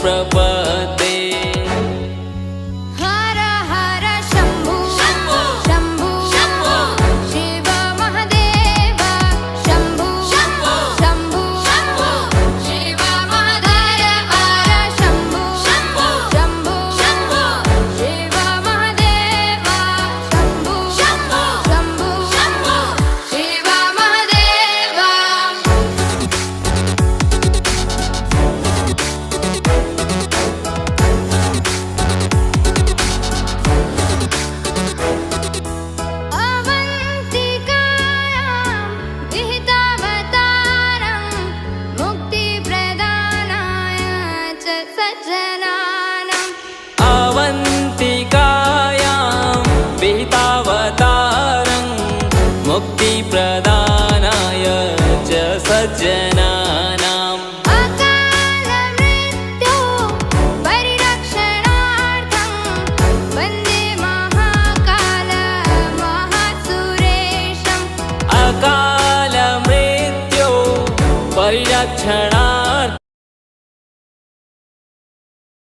प्रपद्ये। हर हर शम्भो शम्भो शम्भो शिव महादेव शम्भो शम्भो शम्भो शिव महादेव हर शम्भो शम्भो शम्भो शिव महादेव शम्भो शम्भो शम्भो शिव महादेव। अवन्तिकायां विहितावतारं मुक्तिप्रदानाय च सज्जनानाम्। अवन्तिकायां विहितावतारं मुक्तिप्रदानाय च सज्जनानाम्। अकालमृत्यो परिरक्षणार्थं वन्दे महाकाल महासुरेशम्। अकालमृत्यो परिरक्षणार्थं